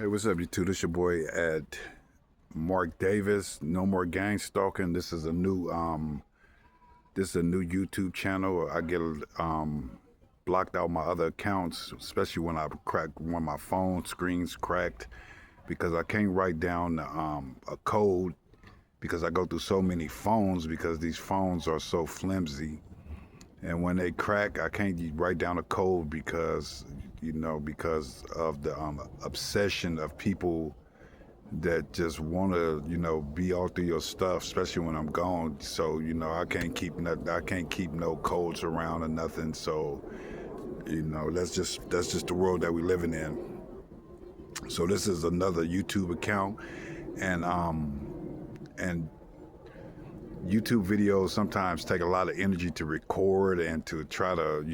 Hey, what's up, YouTube? This your boy at Mark Davis. No more gang stalking. This is a new YouTube channel. I get blocked out my other accounts, especially when I crack when my phone screen's cracked, because I can't write down a code because I go through so many phones because these phones are so flimsy. And when they crack, I can't write down a code because of the obsession of people that just want to, be all through your stuff, especially when I'm gone. So, I can't keep no codes around or nothing. So, that's just the world that we're living in. So this is another YouTube account, and YouTube videos sometimes take a lot of energy to record and to try to,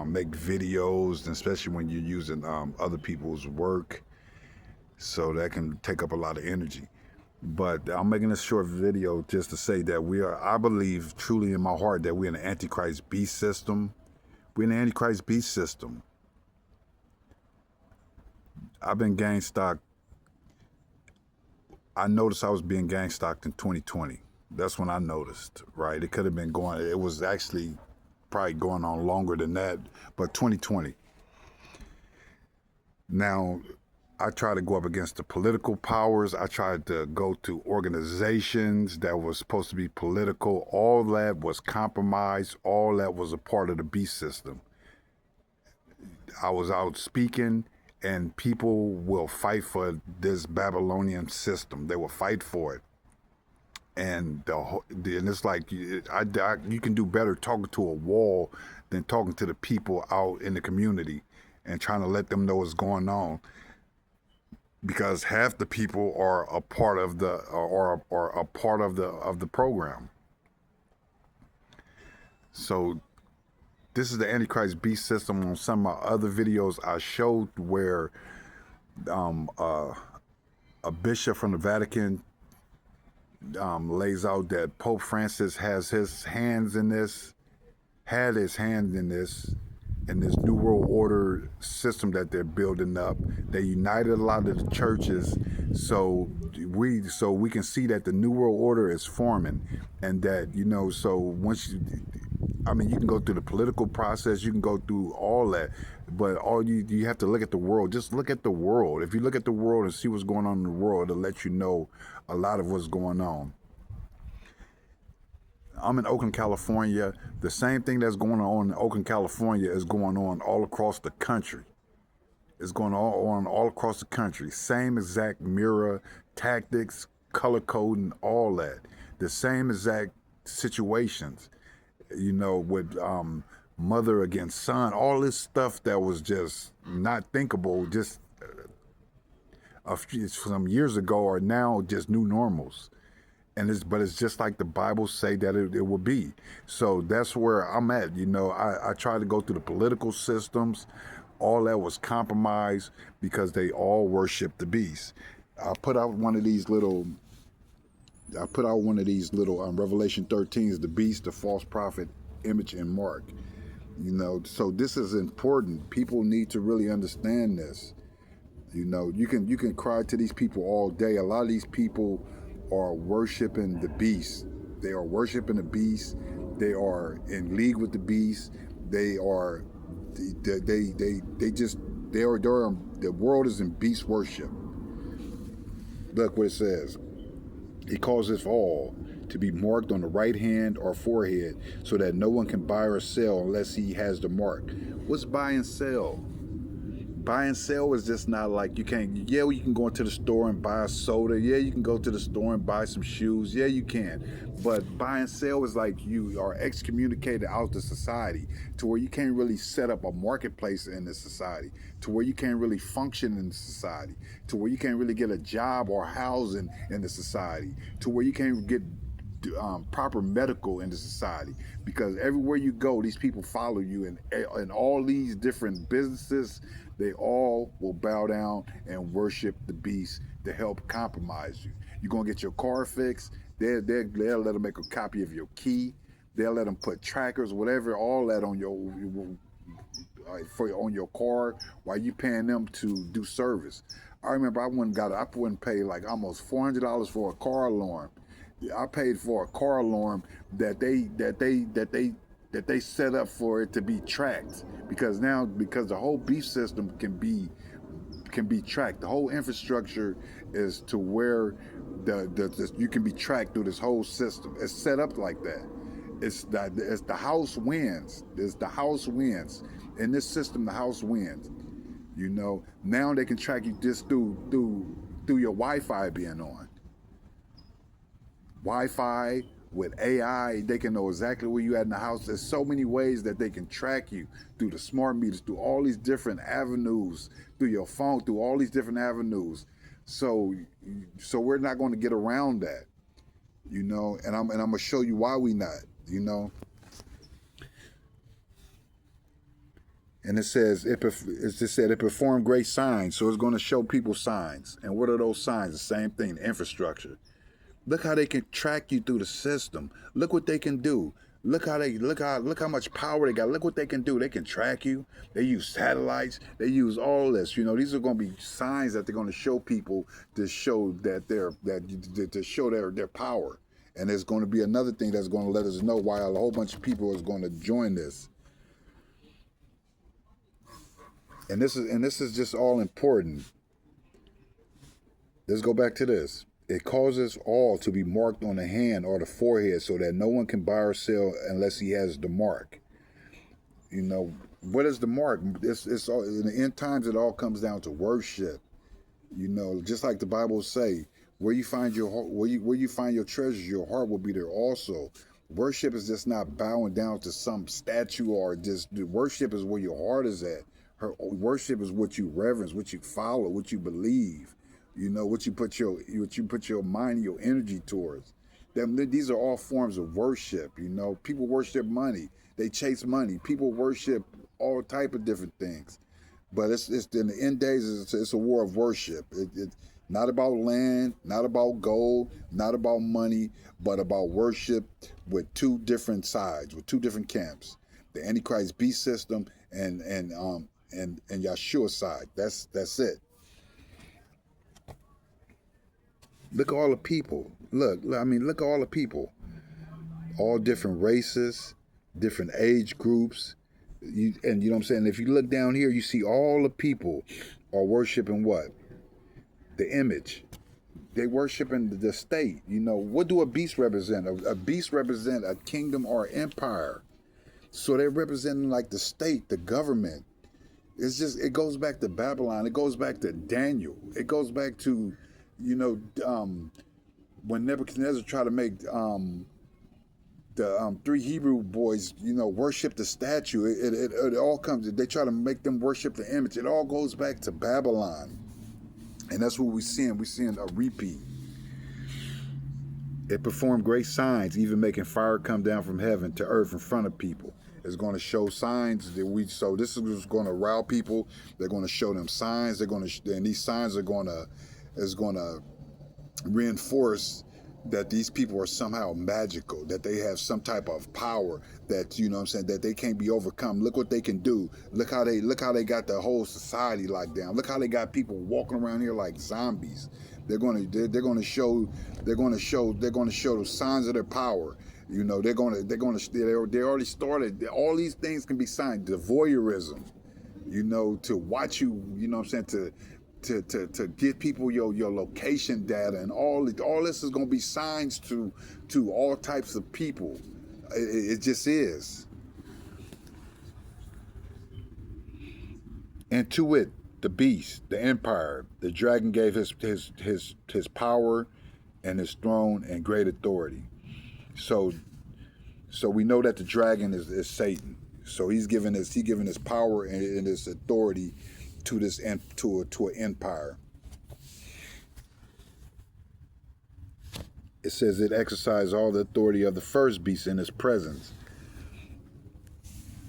make videos, and especially when you're using other people's work. So that can take up a lot of energy. But I'm making this short video just to say that I believe truly in my heart that we're in the Antichrist beast system. We're in the Antichrist beast system. I've been gang stalked. I noticed I was being gang stalked in 2020. That's when I noticed, right? It could have been it was actually probably going on longer than that, but 2020. Now, I tried to go up against the political powers. I tried to go to organizations that were supposed to be political. All that was compromised. All that was a part of the beast system. I was out speaking, and people will fight for this Babylonian system. They will fight for it. And it's like you can do better talking to a wall than talking to the people out in the community and trying to let them know what's going on, because half the people are a part of the program. So this is the Antichrist beast system. On some of my other videos, I showed where a bishop from the Vatican lays out that Pope Francis had his hands in this, in this New World Order system that they're building up. They united a lot of the churches, so we can see that the New World Order is forming, and that so once you can go through the political process, you can go through all that, but you have to look at the world. Just look at the world. If you look at the world and see what's going on in the world, it'll let you know a lot of what's going on. I'm in Oakland, California. The same thing that's going on in Oakland, California is going on all across the country. It's going on all across the country. Same exact mirror tactics, color coding, all that. The same exact situations, with mother against son, all this stuff that was just not thinkable just some years ago are now just new normals. But it's just like the Bible say that it will be. So that's where I'm at. I try to go through the political systems. All that was compromised because they all worship the beast. I put out one of these little Revelation 13 is the beast, the false prophet, image, and mark. So this is important. People need to really understand this. You can cry to these people all day. A lot of these people are worshiping the beast. They are worshiping the beast. They are in league with the beast. The world is in beast worship. Look what it says. He calls us all to be marked on the right hand or forehead, so that no one can buy or sell unless he has the mark. What's buy and sell? Buy and sell is just not like you can go into the store and buy a soda. Yeah, you can go to the store and buy some shoes. Yeah, you can. But buy and sell is like you are excommunicated out of society, to where you can't really set up a marketplace in the society, to where you can't really function in the society, to where you can't really get a job or housing in the society, to where you can't get proper medical in the society, because everywhere you go, these people follow you, and all these different businesses, they all will bow down and worship the beast to help compromise you. You're gonna get your car fixed, they'll let them make a copy of your key, they'll let them put trackers, whatever, all that on your car while you paying them to do service. I remember I went and paid like almost $400 for a car alarm. I paid for a car alarm that they set up for it to be tracked, because the whole beef system can be tracked. The whole infrastructure is to where you can be tracked through this whole system. It's set up like that. It's the house wins. It's the house wins. In this system, the house wins. You know, now they can track you just through your Wi-Fi being on. Wi-Fi with AI, they can know exactly where you at in the house. There's so many ways that they can track you through the smart meters, through all these different avenues, through your phone, through all these different avenues. So we're not going to get around that, you know. And I'm gonna show you why we not, you know. And it says it performed great signs, so it's going to show people signs. And what are those signs? The same thing, infrastructure. Look how they can track you through the system. Look what they can do. Look how much power they got. Look what they can do. They can track you. They use satellites. They use all this. You know, these are going to be signs that they're going to show people to show to show their power. And there's going to be another thing that's going to let us know why a whole bunch of people is going to join this. And this is just all important. Let's go back to this. It causes all to be marked on the hand or the forehead, so that no one can buy or sell unless he has the mark. You know, what is the mark? It's all, in the end times, it all comes down to worship. You know, just like the Bible say, where you find your treasures, your heart will be there also. Worship is just not bowing down to some statue, or just worship is where your heart is at. Worship is what you reverence, what you follow, what you believe. You know, what you put your mind and your energy towards. These are all forms of worship. You know, people worship money. They chase money. People worship all type of different things. But it's in the end days, it's a war of worship. It's not about land, not about gold, not about money, but about worship with two different sides, with two different camps: the Antichrist beast system and Yahshua's side. That's it. Look at all the people. Look at all the people. All different races, different age groups. You know what I'm saying? If you look down here, you see all the people are worshiping what? The image. They worshiping the state. You know, what do a beast represent? A beast represent a kingdom or empire. So they're representing like the state, the government. It goes back to Babylon. It goes back to Daniel. It goes back to, you know, when Nebuchadnezzar tried to make the three Hebrew boys, you know, worship the statue. It all comes. They try to make them worship the image. It all goes back to Babylon, and that's what we're seeing. We're seeing a repeat. It performed great signs, even making fire come down from heaven to earth in front of people. It's going to show signs that so this is going to rile people. They're going to show them signs. And these signs is going to reinforce that these people are somehow magical, that they have some type of power, that, you know what I'm saying, that they can't be overcome. Look what they can do. Look how they got the whole society locked down. Look how they got people walking around here like zombies. They're going to show the signs of their power. You know, they already started. All these things can be signed. The voyeurism, you know, to watch you, you know what I'm saying, to give people your location data, and all this is going to be signs to all types of people. It just is. And to it, the beast, the empire, the dragon gave his power and his throne and great authority. So we know that the dragon is Satan. So he's given his power and his authority to an empire. It says it exercised all the authority of the first beast in his presence.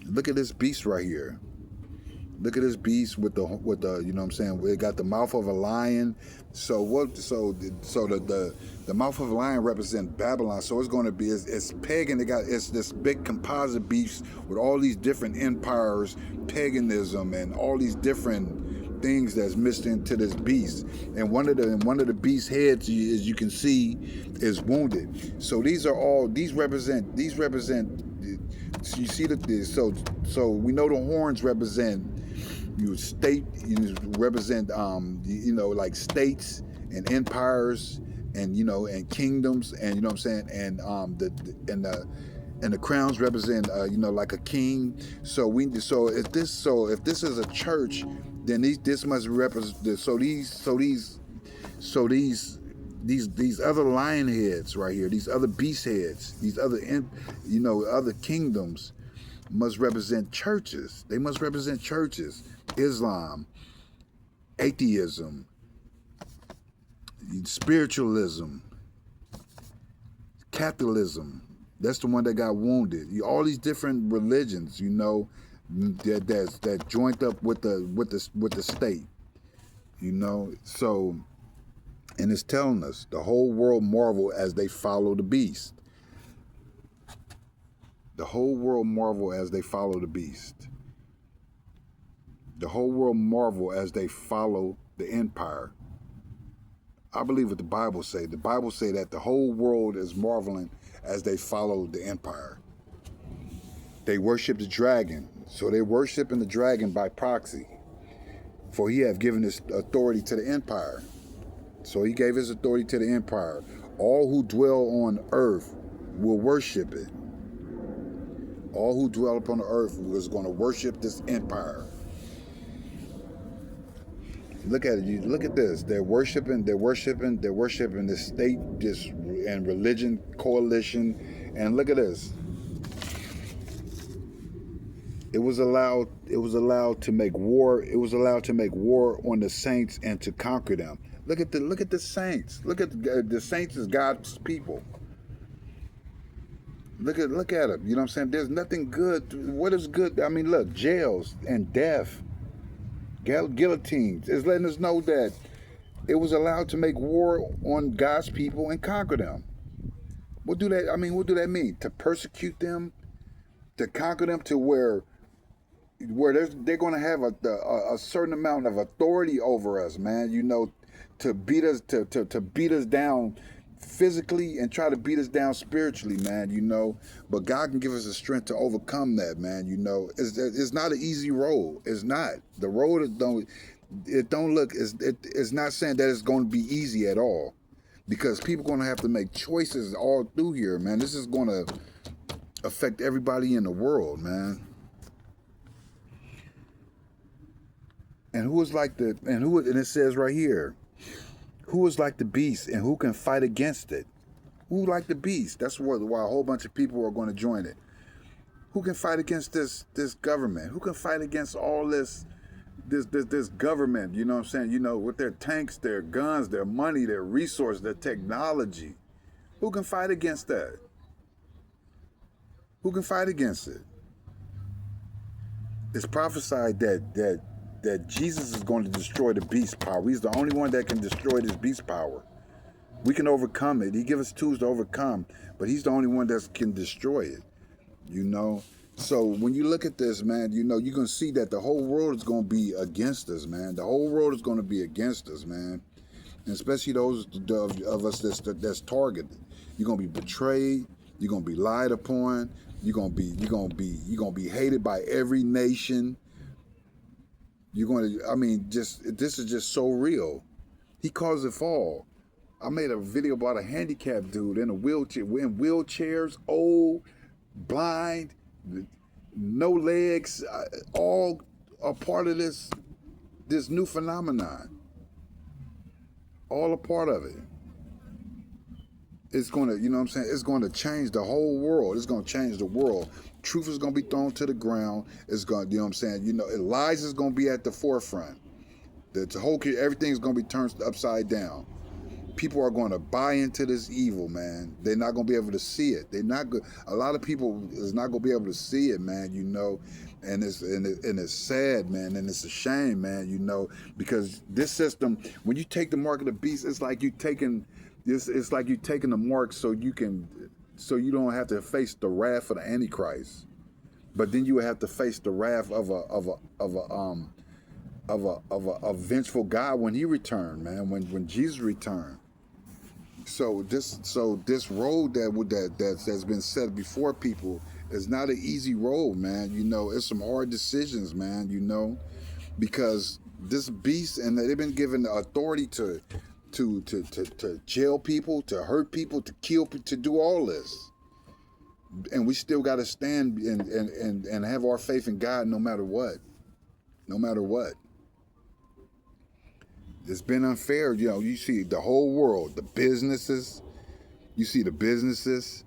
Look at this beast right here. Look at this beast with the you know what I'm saying, it got the mouth of a lion. So the mouth of a lion represents Babylon. So it's going to be it's pagan. It's this big composite beast with all these different empires, paganism, and all these different things that's mixed into this beast. And one of the beast heads, as you can see, is wounded. So these represent. So you see so we know the horns represent represent like states and empires and and kingdoms, and you know what I'm saying, and the crowns represent like a king. So if this is a church, then this must represent. These other lion heads right here, these other beast heads, these other other kingdoms must represent churches. They must represent churches. Islam, atheism, spiritualism, Catholicism. That's the one that got wounded. All these different religions, that joined up with the state, So, and it's telling us the whole world marvel as they follow the beast. The whole world marvel as they follow the beast. The whole world marvel as they follow the empire. I believe what the Bible say. The Bible say that the whole world is marveling as they follow the empire. They worship the dragon. So they're worshiping the dragon by proxy. For he have given his authority to the empire. So he gave his authority to the empire. All who dwell on earth will worship it. All who dwell upon the earth is going to worship this empire. Look at it. Look at this. They're worshiping this state, and religion coalition. And look at this. It was allowed to make war. It was allowed to make war on the saints and to conquer them. Look at the saints. Look at the saints as God's people. Look at them. You know what I'm saying? There's nothing good. What is good? I mean, look, jails and death. Guillotines is letting us know that it was allowed to make war on God's people and conquer them. What do that mean? To persecute them, to conquer them, to where they're going to have a certain amount of authority over us, man. To beat us to beat us down physically and try to beat us down spiritually, man. But God can give us the strength to overcome that, man. It's not an easy road. It's not. The road it's not saying that it's going to be easy at all, because people are going to have to make choices all through here, man. This is going to affect everybody in the world, man. And it says right here, who is like the beast and who can fight against it? Who like the beast? That's why a whole bunch of people are going to join it. Who can fight against this government? Who can fight against all this government? You know what I'm saying? With their tanks, their guns, their money, their resources, their technology. Who can fight against that? Who can fight against it? It's prophesied that Jesus is going to destroy the beast power. He's the only one that can destroy this beast power. We can overcome it. He gives us tools to overcome, but he's the only one that can destroy it. So when you look at this, man, you're going to see that the whole world is going to be against us, man. The whole world is going to be against us, man. And especially those of us that's targeted. You're going to be betrayed. You're going to be lied upon. You're going to be hated by every nation. This is just so real. He caused it all. I made a video about a handicapped dude in wheelchairs, old, blind, no legs, all a part of this new phenomenon. All a part of it. It's going to, it's going to change the whole world. It's going to change the world. Truth is going to be thrown to the ground. It's going to, lies is going to be at the forefront. Everything's going to be turned upside down. People are going to buy into this evil, man. They're not going to be able to see it. A lot of people is not going to be able to see it, man. And it's sad, man, and it's a shame, man. Because this system, when you take the mark of the beast, it's like you taking the mark so you don't have to face the wrath of the Antichrist, but then you would have to face the wrath of a vengeful God when He returned, man. When Jesus returned. So this road that's been set before people is not an easy road, man. You know, it's some hard decisions, man. You know, because this beast, and they've been given the authority to jail people, to hurt people, to kill, to do all this, and we still got to stand and have our faith in God no matter what, no matter what. It's been unfair. You know, you see the whole world, the businesses, you see the businesses,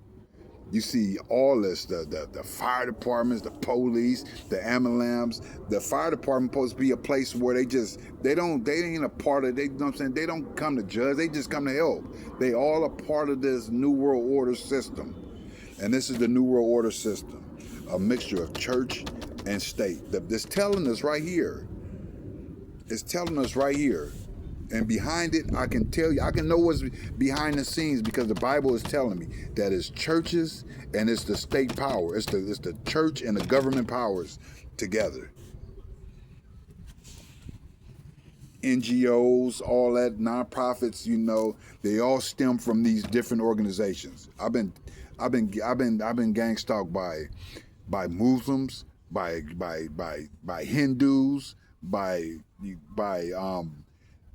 you see all this, the fire departments, the police, the ambulance. The fire department supposed to be a place where they ain't a part of, they, you know what I'm saying, they don't come to judge, they just come to help. They all a part of this New World Order system. And this is the New World Order system, a mixture of church and state. It's telling us right here. It's telling us right here. And behind it, I can tell you, I can know what's behind the scenes because the Bible is telling me that it's churches and it's the state power. It's the church and the government powers together. NGOs, all that, nonprofits, you know, they all stem from these different organizations. I've been gang stalked by Muslims, by Hindus, by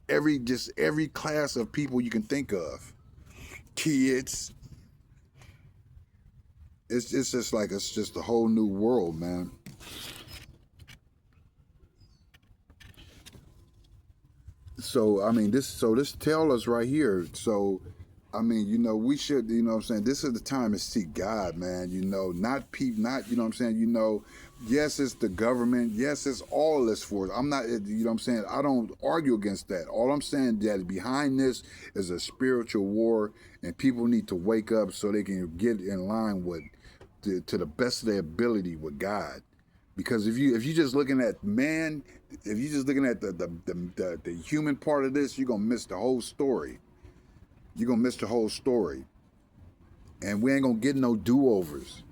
every class of people you can think of. Kids. It's just like it's just a whole new world, man. So I mean this tell us right here. So I mean, you know, we should, you know what I'm saying, this is the time to seek God, man, you know, not people, not, you know what I'm saying, you know, yes, it's the government, yes, it's all this for us. I'm not, you know what I'm saying, I don't argue against that. All I'm saying that behind this is a spiritual war, and people need to wake up so they can get in line with, to the best of their ability with God. Because if you just looking at man, if you just looking at the human part of this, you're gonna miss the whole story. You're gonna miss the whole story. And we ain't gonna get no do-overs.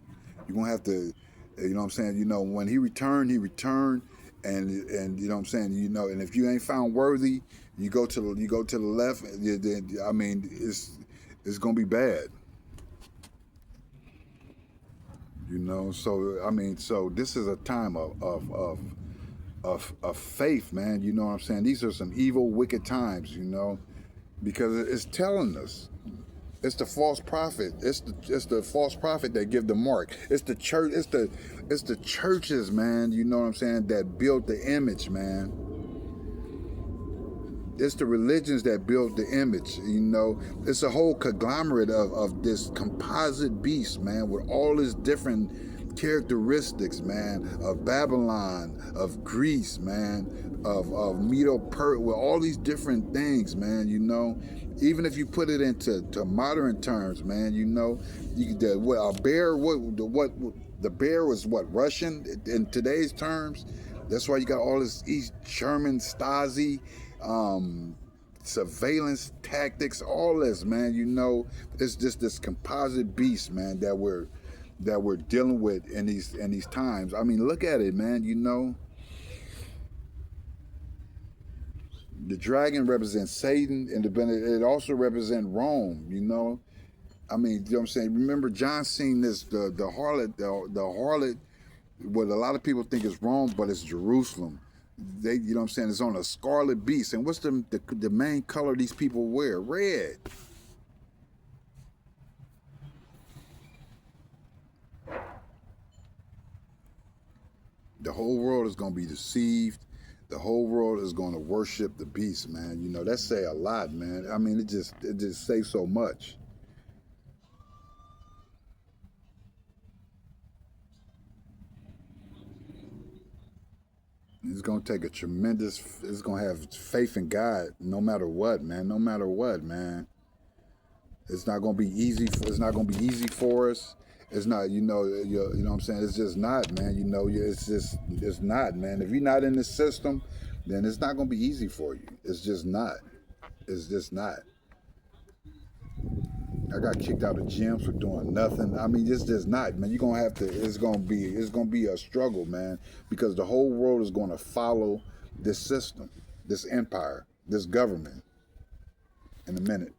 You're gonna have to, you know what I'm saying, you know, when he returned, and you know what I'm saying, you know, and if you ain't found worthy, you go to the left, I mean, it's gonna be bad. You know, so I mean, so this is a time of faith, man. You know what I'm saying? These are some evil, wicked times, you know, because it's telling us. It's the false prophet. It's the false prophet that give the mark. It's the church. It's the churches, man. You know what I'm saying? That built the image, man. It's the religions that built the image. You know, it's a whole conglomerate of this composite beast, man, with all its different characteristics, man, of Babylon, of Greece, man, of Medo-Persia, with all these different things, man. You know. Even if you put it into modern terms, man, you know, a bear. The bear was what, Russian in today's terms. That's why you got all this East German Stasi, surveillance tactics, all this, man. You know, it's just this composite beast, man, that we're dealing with in these times. I mean, look at it, man. You know. The dragon represents Satan, and it also represents Rome, you know. I mean, you know what I'm saying? Remember, John seen this, the harlot, what a lot of people think is Rome, but it's Jerusalem. You know what I'm saying? It's on a scarlet beast. And what's the main color these people wear? Red. The whole world is going to be deceived. The whole world is going to worship the beast, man. You know, that say a lot, man. I mean, it just says so much. It's going to take it's going to have faith in God no matter what, man. No matter what, man. It's not going to be easy. It's not going to be easy for us. It's not, you know what I'm saying? It's just not, man. You know, it's not, man. If you're not in the system, then it's not going to be easy for you. It's just not. It's just not. I got kicked out of gyms for doing nothing. I mean, it's just not, man. You're going to have to, it's going to be a struggle, man, because the whole world is going to follow this system, this empire, this government in a minute.